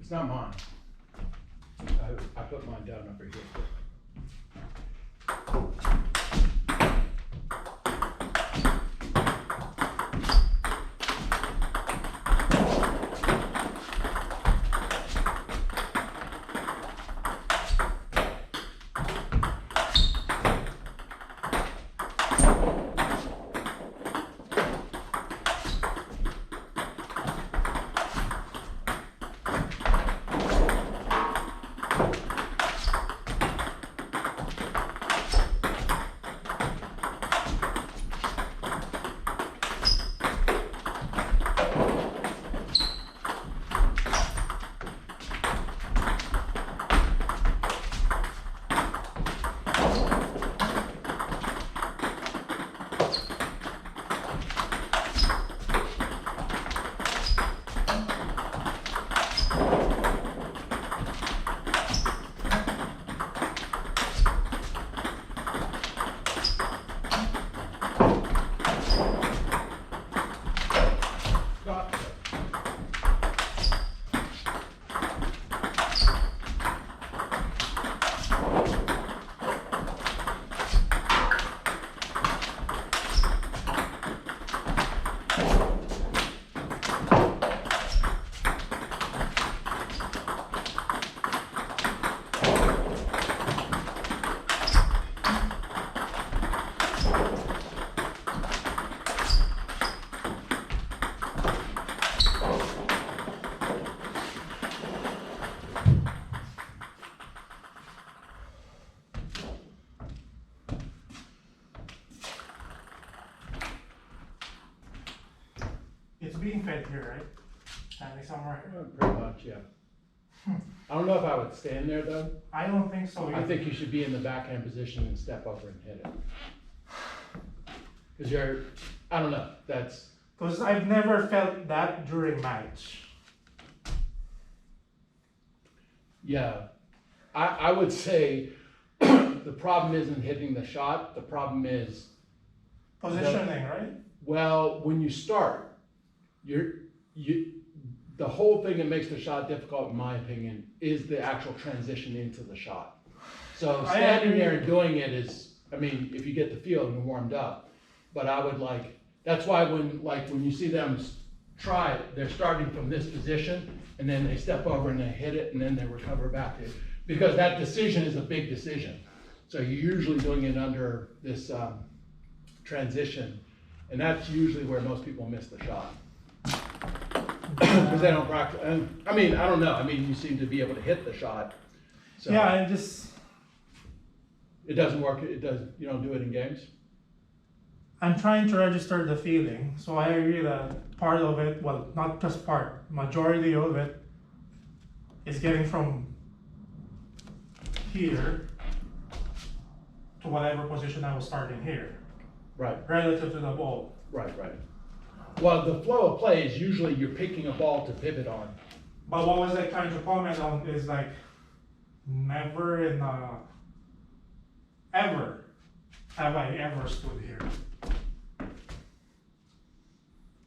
It's not mine. I put mine down over here. It's being fed here, right? Standing somewhere. Pretty much, yeah. I don't know if I would stand there though. I don't think so. I think you should be in the backhand position and step over and hit it. Cause you're, I don't know, that's. Because I've never felt that during match. Yeah, I would say the problem isn't hitting the shot, the problem is. Positioning, right? Well, when you start, the whole thing that makes the shot difficult, in my opinion, is the actual transition into the shot. So standing there and doing it is, I mean, if you get the feel and you're warmed up, but I would that's why when you see them try it, they're starting from this position and then they step over and they hit it and then they recover back to it. Because that decision is a big decision. So you're usually doing it under this transition, and that's usually where most people miss the shot. Because they don't practice, and I mean, I don't know, I mean, you seem to be able to hit the shot. So Yeah, I just. it doesn't work, you don't do it in games? I'm trying to register the feeling, so I agree that part of it, well, not just part, majority of it is getting from here to whatever position I was starting here, Right, relative to the ball. right. Well, the flow of play is usually you're picking a ball to pivot on. But what was I trying to comment on is never in ever have I ever stood here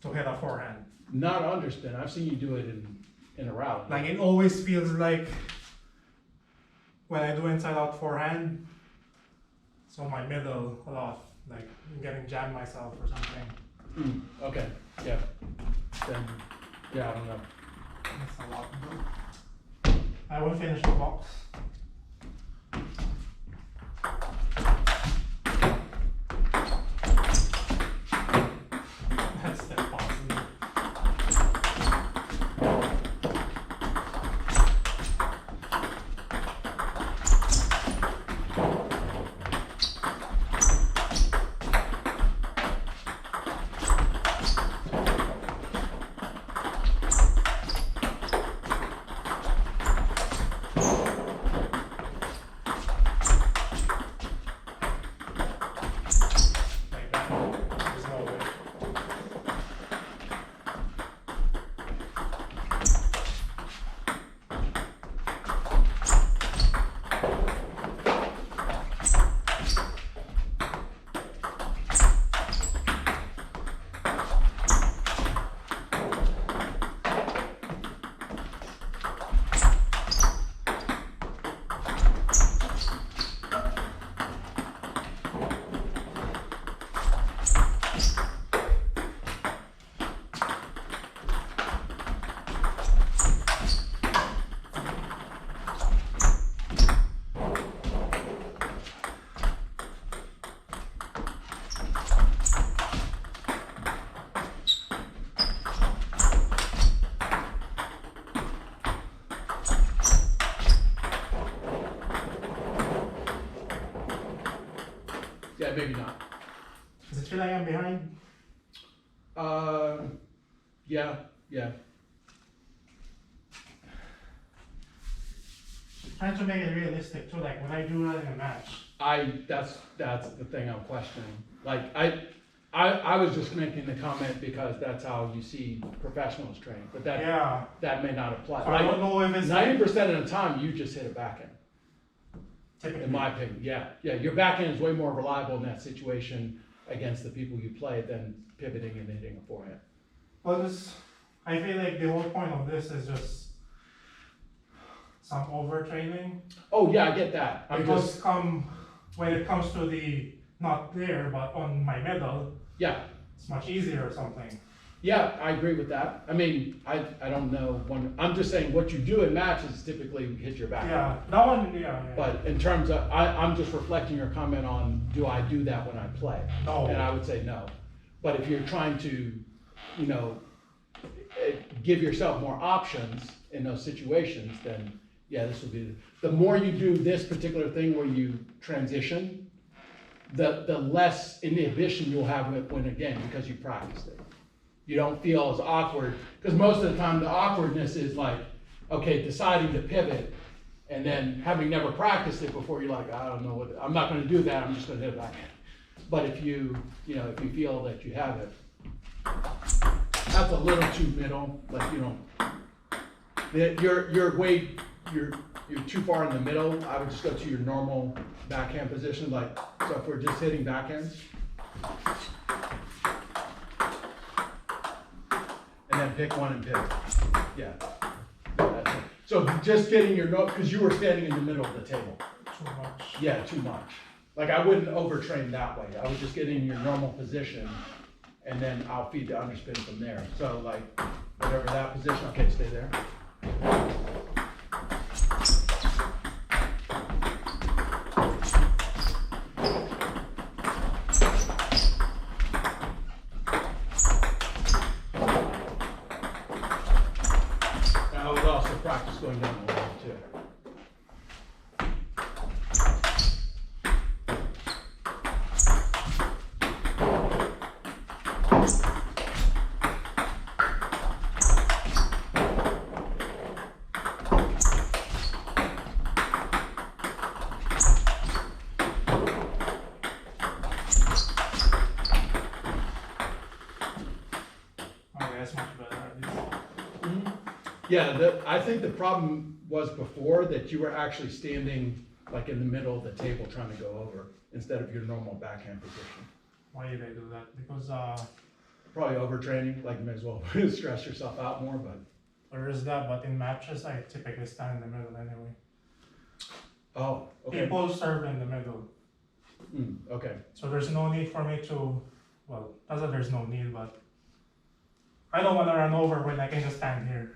to hit a forehand. Not underspin, I've seen you do it in a route. It always feels like when I do inside out forehand, so my middle off, I'm getting jammed myself or something. Okay, yeah. Then, yeah, I don't know. That's a lot to do. I will finish the box. That's the possible. Yeah. Trying to make it realistic too, like when I do that in a match. That's the thing I'm questioning. Like, I was just making the comment because that's how you see professionals train, but Yeah, that may not apply. so I don't know if it's 90% of the time, you just hit a backhand, typically. in my opinion. Yeah, your backhand is way more reliable in that situation against the people you play than pivoting and hitting a forehand. Well, I feel like the whole point of this is just some overtraining. Oh yeah, I get that. Because when it comes to the not there but on my middle, Yeah, it's much easier or something. yeah, I agree with that. I mean, I don't know I'm just saying what you do in matches typically hit your backhand. Yeah, that one, yeah. But in terms of, I'm just reflecting your comment on, do I do that when I play? No. And I would say no. But if you're trying to, give yourself more options in those situations, then yeah, this would be, the more you do this particular thing where you transition, the less inhibition you'll have when again, because you practiced it. You don't feel as awkward, because most of the time the awkwardness is like, okay, deciding to pivot, and then having never practiced it before, you're like, I don't know what, I'm not gonna do that, I'm just gonna hit it backhand. But if you feel that you have it, that's a little too middle, like, you're too far in the middle. I would just go to your normal backhand position, like, so if we're just hitting backhands. And then pick one and pivot. Yeah. That's it. So just getting your note, because you were standing in the middle of the table. Too much. Yeah, too much. Like, I wouldn't overtrain that way. I would just get in your normal position, and then I'll feed the underspin from there. So like, whatever that position, okay, stay there. I would also practice going down the line too. Okay, that's much better at least. Yeah, I think the problem was before that you were actually standing like in the middle of the table trying to go over instead of your normal backhand position. Why did I do that? Because Probably overtraining, like you may as well stress yourself out more, but. there is that, but in matches I typically stand in the middle anyway. Oh, okay. People serve in the middle. Okay. So there's no need for me to, well, not that there's no need, but I don't want to run over when I can just stand here.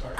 Sorry.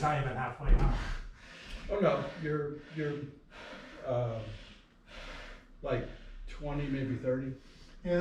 It's not even halfway now. Oh no, you're like 20, maybe 30.